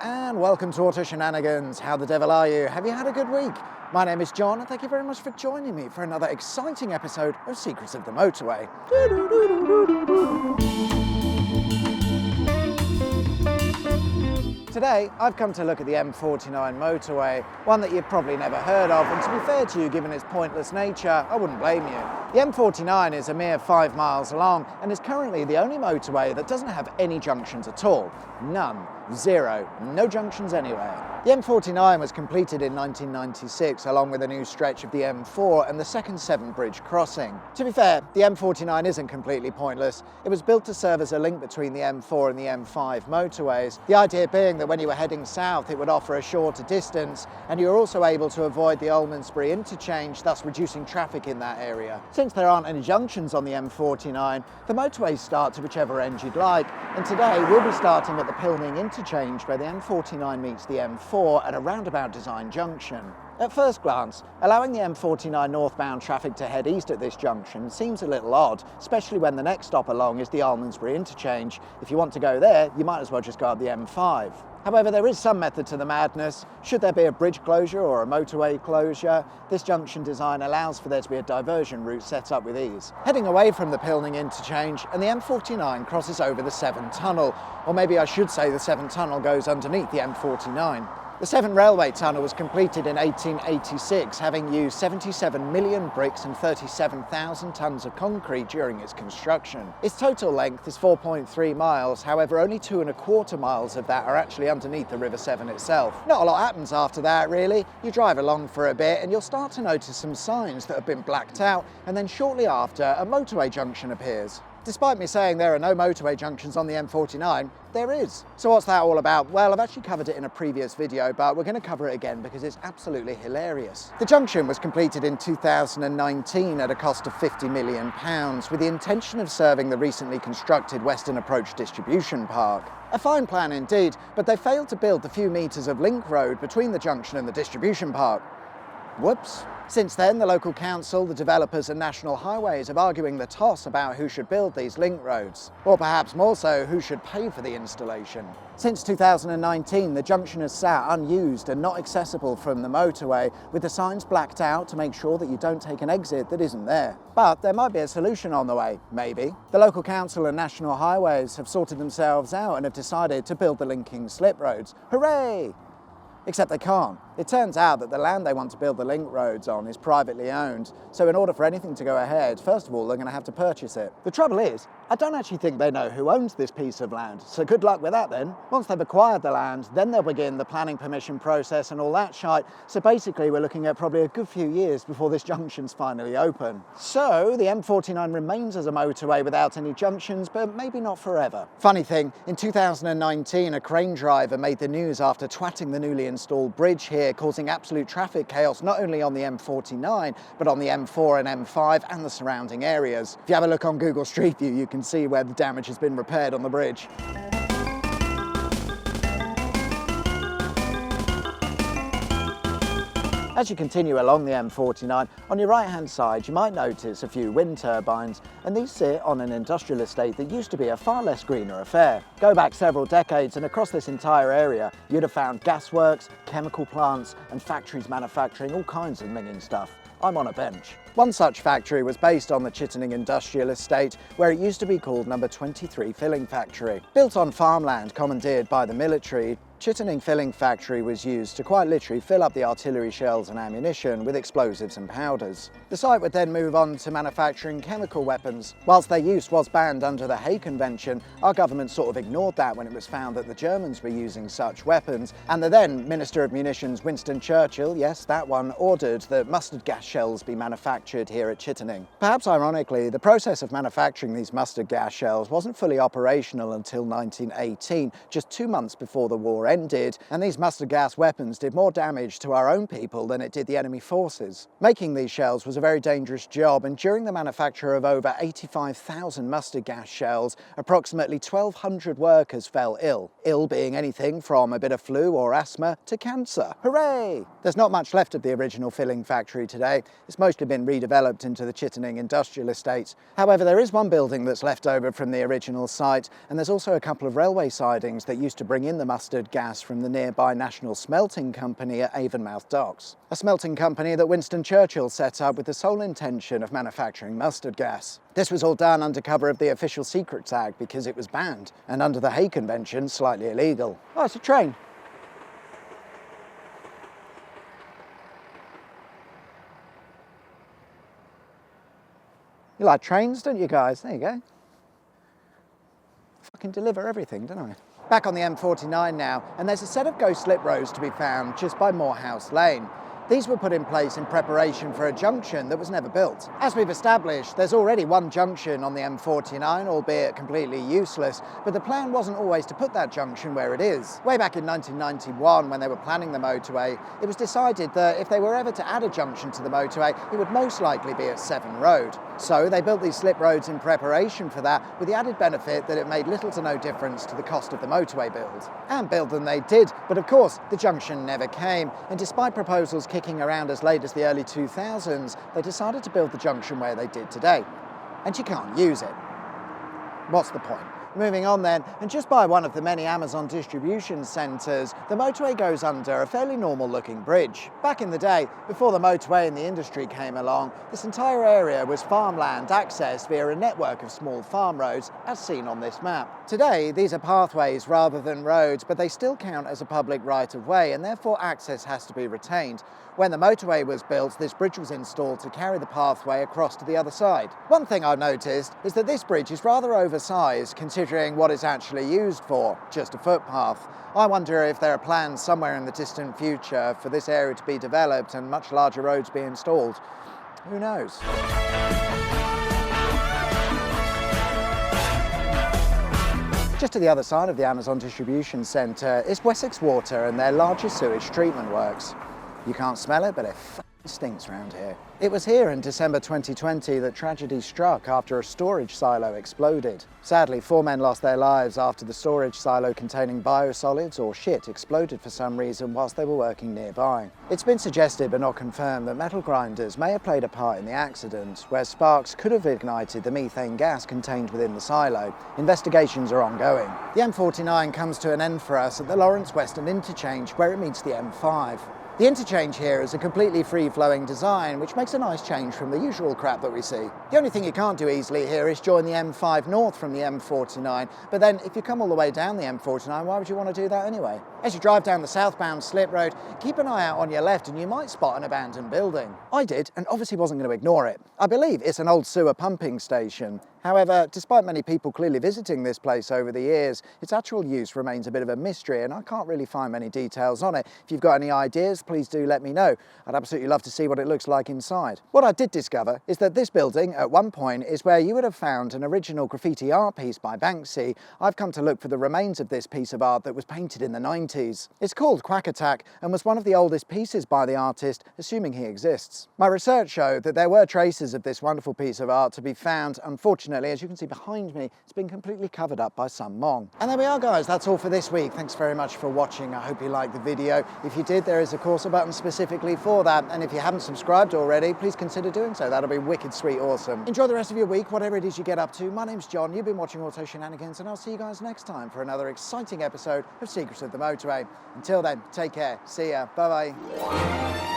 and welcome to Auto Shenanigans. How the devil are you? Have you had a good week? My name is John and thank you very much for joining me for another exciting episode of Secrets of the Motorway. Today, I've come to look at the M49 motorway, one that you've probably never heard of, and to be fair to you, given its pointless nature, I wouldn't blame you. The M49 is a mere 5 miles long and is currently the only motorway that doesn't have any junctions at all. None. Zero. No junctions anywhere. The M49 was completed in 1996 along with a new stretch of the M4 and the second Severn Bridge crossing. To be fair, the M49 isn't completely pointless. It was built to serve as a link between the M4 and the M5 motorways, the idea being that when you were heading south it would offer a shorter distance and you were also able to avoid the Almondsbury interchange, thus reducing traffic in that area. Since there aren't any junctions on the M49, the motorways start to whichever end you'd like, and today we'll be starting at the Pilning interchange where the M49 meets the M4 at a roundabout design junction. At first glance, allowing the M49 northbound traffic to head east at this junction seems a little odd, especially when the next stop along is the Almondsbury interchange. If you want to go there, you might as well just go up the M5. However, there is some method to the madness. Should there be a bridge closure or a motorway closure, this junction design allows for there to be a diversion route set up with ease. Heading away from the Pilning interchange, and the M49 crosses over the Severn Tunnel, or maybe I should say the Severn Tunnel goes underneath the M49. The Severn Railway Tunnel was completed in 1886, having used 77 million bricks and 37,000 tonnes of concrete during its construction. Its total length is 4.3 miles, however only 2¼ miles of that are actually underneath the River Severn itself. Not a lot happens after that really. You drive along for a bit and you'll start to notice some signs that have been blacked out, and then shortly after a motorway junction appears. Despite me saying there are no motorway junctions on the M49, there is. So what's that all about? Well, I've actually covered it in a previous video, but we're going to cover it again because it's absolutely hilarious. The junction was completed in 2019 at a cost of £50 million, with the intention of serving the recently constructed Western Approach Distribution Park. A fine plan indeed, but they failed to build the few metres of link road between the junction and the distribution park. Whoops. Since then, the local council, the developers and National Highways are arguing the toss about who should build these link roads, or perhaps more so, who should pay for the installation. Since 2019, the junction has sat unused and not accessible from the motorway, with the signs blacked out to make sure that you don't take an exit that isn't there. But there might be a solution on the way, maybe. The local council and National Highways have sorted themselves out and have decided to build the linking slip roads. Hooray! Except they can't. It turns out that the land they want to build the link roads on is privately owned, so in order for anything to go ahead, first of all, they're going to have to purchase it. The trouble is, I don't actually think they know who owns this piece of land, so good luck with that then. Once they've acquired the land, then they'll begin the planning permission process and all that shite, so basically we're looking at probably a good few years before this junction's finally open. So the M49 remains as a motorway without any junctions, but maybe not forever. Funny thing, in 2019 a crane driver made the news after twatting the newly installed bridge here, causing absolute traffic chaos not only on the M49 but on the M4 and M5 and the surrounding areas. If you have a look on Google Street View you can see where the damage has been repaired on the bridge. As you continue along the M49, on your right hand side you might notice a few wind turbines, and these sit on an industrial estate that used to be a far less greener affair. Go back several decades and across this entire area you'd have found gasworks, chemical plants and factories manufacturing all kinds of minging stuff. I'm on a bench. One such factory was based on the Chittening Industrial Estate, where it used to be called No. 23 Filling Factory. Built on farmland commandeered by the military, Chittening Filling Factory was used to quite literally fill up the artillery shells and ammunition with explosives and powders. The site would then move on to manufacturing chemical weapons. Whilst their use was banned under the Hague Convention, our government sort of ignored that when it was found that the Germans were using such weapons, and the then Minister of Munitions Winston Churchill, yes that one, ordered that mustard gas shells be manufactured here at Chittening. Perhaps ironically, the process of manufacturing these mustard gas shells wasn't fully operational until 1918, just 2 months before the war ended, and these mustard gas weapons did more damage to our own people than it did the enemy forces. Making these shells was a very dangerous job, and during the manufacture of over 85,000 mustard gas shells, approximately 1,200 workers fell ill. Ill being anything from a bit of flu or asthma to cancer. Hooray! There's not much left of the original filling factory today. It's mostly been redeveloped into the Chittening Industrial Estate. However, there is one building that's left over from the original site, and there's also a couple of railway sidings that used to bring in the mustard gas from the nearby National Smelting Company at Avonmouth Docks. A smelting company that Winston Churchill set up with the sole intention of manufacturing mustard gas. This was all done under cover of the Official Secrets Act because it was banned, and under the Hague Convention, slightly illegal. Oh, it's a train. You like trains, don't you guys? There you go. Fucking deliver everything, don't I? Back on the M49 now, and there's a set of ghost slip roads to be found just by Morehouse Lane. These were put in place in preparation for a junction that was never built. As we've established, there's already one junction on the M49, albeit completely useless, but the plan wasn't always to put that junction where it is. Way back in 1991, when they were planning the motorway, it was decided that if they were ever to add a junction to the motorway, it would most likely be at Severn Road. So they built these slip roads in preparation for that, with the added benefit that it made little to no difference to the cost of the motorway build. And build them they did, but of course, the junction never came, and despite proposals kicking around as late as the early 2000s, they decided to build the junction where they did today. And you can't use it. What's the point? Moving on then, and just by one of the many Amazon distribution centres, the motorway goes under a fairly normal looking bridge. Back in the day, before the motorway and the industry came along, this entire area was farmland accessed via a network of small farm roads, as seen on this map. Today, these are pathways rather than roads, but they still count as a public right-of-way, and therefore access has to be retained. When the motorway was built, this bridge was installed to carry the pathway across to the other side. One thing I've noticed is that this bridge is rather oversized considering what it's actually used for, just a footpath. I wonder if there are plans somewhere in the distant future for this area to be developed and much larger roads be installed. Who knows? Just to the other side of the Amazon distribution centre is Wessex Water and their largest sewage treatment works. You can't smell it, but it stinks around here. It was here in December 2020 that tragedy struck after a storage silo exploded. Sadly, 4 men lost their lives after the storage silo containing biosolids or shit exploded for some reason whilst they were working nearby. It's been suggested but not confirmed that metal grinders may have played a part in the accident, where sparks could have ignited the methane gas contained within the silo. Investigations are ongoing. The M49 comes to an end for us at the Lawrence Western interchange where it meets the M5. The interchange here is a completely free-flowing design, which makes a nice change from the usual crap that we see. The only thing you can't do easily here is join the M5 north from the M49, but then if you come all the way down the M49, why would you want to do that anyway? As you drive down the southbound slip road, keep an eye out on your left and you might spot an abandoned building. I did, and obviously wasn't going to ignore it. I believe it's an old sewer pumping station. However, despite many people clearly visiting this place over the years, its actual use remains a bit of a mystery and I can't really find many details on it. If you've got any ideas, please do let me know. I'd absolutely love to see what it looks like inside. What I did discover is that this building, at one point, is where you would have found an original graffiti art piece by Banksy. I've come to look for the remains of this piece of art that was painted in the 90s. It's called Quack Attack and was one of the oldest pieces by the artist, assuming he exists. My research showed that there were traces of this wonderful piece of art to be found. Unfortunately, as you can see behind me, it's been completely covered up by some mong. And there we are, guys. That's all for this week. Thanks very much for watching. I hope you liked the video. If you did, there is of course a button specifically for that. And if you haven't subscribed already, please consider doing so. That'll be wicked sweet awesome. Enjoy the rest of your week, whatever it is you get up to. My name's John. You've been watching Auto Shenanigans, and I'll see you guys next time for another exciting episode of Secrets of the Motorway. Until then, take care. See ya. Bye-bye.